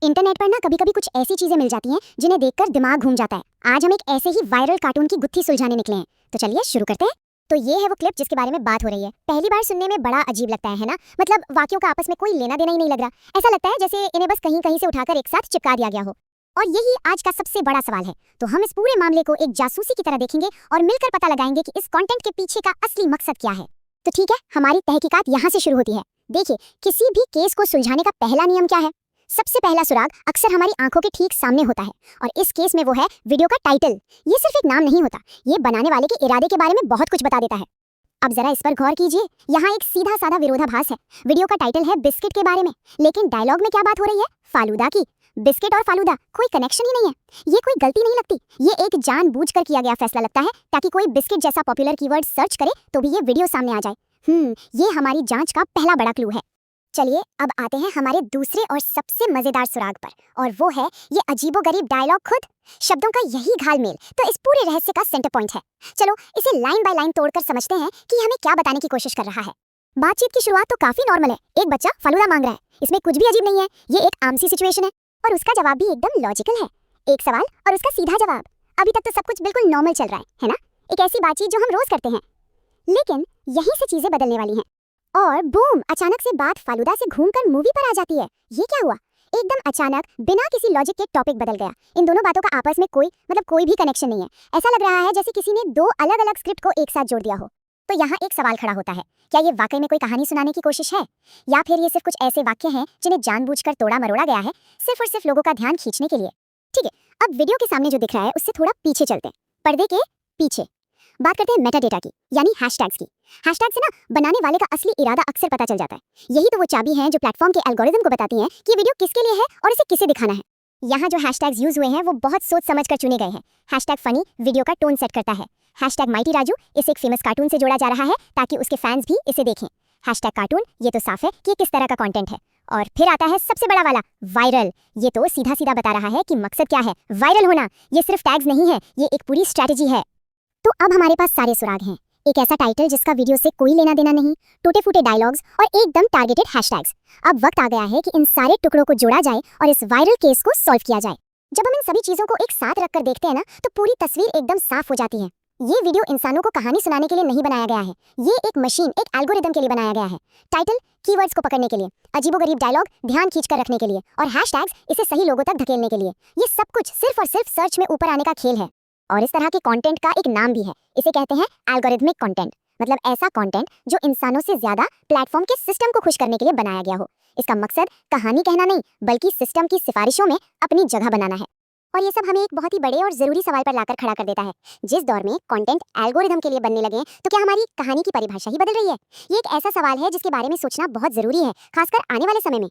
Internet पर ना कभी कभी कुछ ऐसी चीजें मिल जाती हैं जिन्हें देखकर दिमाग घूम जाता है। आज हम एक ऐसे ही वायरल कार्टून की गुत्थी सुलझाने निकले हैं। तो चलिए शुरू करते हैं। तो ये है वो क्लिप जिसके बारे में बात हो रही है। पहली बार सुनने में बड़ा अजीब लगता है ना। मतलब वाक्यों का आपस में कोई लेना देना ही नहीं लग रहा। ऐसा लगता है जैसे इन्हें बस कहीं कहीं से उठाकर एक साथ चिपका दिया गया हो। और यही आज का सबसे बड़ा सवाल है। तो हम इस पूरे मामले को एक जासूसी की तरह देखेंगे और मिलकर पता लगाएंगे कि इस कंटेंट के पीछे का असली मकसद क्या है। तो ठीक है, हमारी तहकीकात यहाँ से शुरू होती है। देखिए, किसी भी केस को सुलझाने का पहला नियम क्या है? सबसे पहला सुराग अक्सर हमारी आंखों के ठीक सामने होता है, और इस केस में वो है वीडियो का टाइटल। ये सिर्फ एक नाम नहीं होता, ये बनाने वाले के इरादे के बारे में बहुत कुछ बता देता है। अब जरा इस पर गौर कीजिए। यहाँ एक सीधा साधा विरोधाभास है। वीडियो का टाइटल है बिस्किट के बारे में, लेकिन डायलॉग में क्या बात हो रही है? फालूदा की। बिस्किट और फालूदा कोई कनेक्शन ही नहीं है। ये कोई गलती नहीं लगती, ये एक जानबूझकर किया गया फैसला लगता है ताकि कोई बिस्किट जैसा पॉपुलर कीवर्ड सर्च करे तो भी ये वीडियो सामने आ जाए। ये हमारी जांच का पहला बड़ा क्लू है। चलिए अब आते हैं हमारे दूसरे और सबसे मजेदार सुराग पर, और वो है ये अजीबोगरीब डायलॉग खुद। शब्दों का यही घालमेल तो इस पूरे रहस्य का सेंटर पॉइंट है। चलो इसे लाइन बाय लाइन तोड़कर समझते हैं कि हमें क्या बताने की कोशिश कर रहा है। बातचीत की शुरुआत तो काफी नॉर्मल है। एक बच्चा फालूदा मांग रहा है, इसमें कुछ भी अजीब नहीं है। ये एक आम सी सिचुएशन है और उसका जवाब भी एकदम लॉजिकल है। एक सवाल और उसका सीधा जवाब। अभी तक तो सब कुछ बिल्कुल नॉर्मल चल रहा है ना? एक ऐसी बातचीत जो हम रोज करते हैं। लेकिन यहीं से चीजें बदलने वाली हैं। और बूम, अचानक से बात फालूदा से घूमकर मूवी पर आ जाती है। ये क्या हुआ? एकदम अचानक बिना किसी लॉजिक के टॉपिक बदल गया। इन दोनों बातों का आपस में कोई भी कनेक्शन नहीं है। ऐसा लग रहा है जैसे किसी ने दो अलग अलग स्क्रिप्ट को एक साथ जोड़ दिया हो। तो यहाँ एक सवाल खड़ा होता है, क्या ये वाकई में कोई कहानी सुनाने की कोशिश है, या फिर ये सिर्फ कुछ ऐसे वाक्य हैं जिन्हें जानबूझकर तोड़ा मरोड़ा गया है सिर्फ और सिर्फ लोगों का ध्यान खींचने के लिए? ठीक है, अब वीडियो के सामने जो दिख रहा है उससे थोड़ा पीछे चलते हैं। पर्दे के पीछे बात करते हैं मेटा डेटा की, यानी हैशटैग्स की। हैशटैग से ना बनाने वाले का असली इरादा अक्सर पता चल जाता है। यही तो वो चाबी है जो प्लेटफॉर्म के एल्गोरिदम को बताती है कि वीडियो किसके लिए है और इसे किसे दिखाना है। यहाँ जो हैशटैग्स यूज हुए हैं वो बहुत सोच समझ कर चुने गए हैं। हैशटैग फनी वीडियो का टोन सेट करता है। हैशटैग माइटी राजू, इसे एक फेमस कार्टून से जोड़ा जा रहा है ताकि उसके फैंस भी इसे देखें। हैशटैग कार्टून, ये तो साफ है कि किस तरह का कंटेंट है। और फिर आता है सबसे बड़ा वाला, वायरल। ये तो सीधा सीधा बता रहा है कि मकसद क्या है, वायरल होना। ये सिर्फ टैग्स नहीं है, ये एक पूरी स्ट्रैटेजी है। तो अब हमारे पास सारे सुराग हैं। एक ऐसा टाइटल जिसका वीडियो से कोई लेना देना नहीं, टूटे फूटे डायलॉग्स और एकदम टारगेटेड हैशटैग्स। अब वक्त आ गया है कि इन सारे टुकड़ों को जोड़ा जाए और इस वायरल केस को सॉल्व किया जाए। जब हम इन सभी चीजों को एक साथ रखकर देखते हैं ना, तो पूरी तस्वीर एकदम साफ हो जाती है। ये वीडियो इंसानों को कहानी सुनाने के लिए नहीं बनाया गया है, ये एक मशीन, एक एल्गोरिदम के लिए बनाया गया है। टाइटल कीवर्ड्स को पकड़ने के लिए, अजीबोगरीब डायलॉग ध्यान खींचकर रखने के लिए, और हैशटैग्स इसे सही लोगों तक धकेलने के लिए। ये सब कुछ सिर्फ और सिर्फ सर्च में ऊपर आने का खेल है। और इस तरह के कंटेंट का एक नाम भी है, इसे कहते हैं एल्गोरिथमिक कंटेंट। मतलब ऐसा कंटेंट जो इंसानों से ज्यादा प्लेटफॉर्म के सिस्टम को खुश करने के लिए बनाया गया हो। इसका मकसद कहानी कहना नहीं, बल्कि सिस्टम की सिफारिशों में अपनी जगह बनाना है। और ये सब हमें एक बहुत ही बड़े और जरूरी सवाल पर लाकर खड़ा कर देता है। जिस दौर में कंटेंट एल्गोरिदम के लिए बनने लगे, तो क्या हमारी कहानी की परिभाषा ही बदल रही है? ये एक ऐसा सवाल है जिसके बारे में सोचना बहुत जरूरी है, खासकर आने वाले समय में।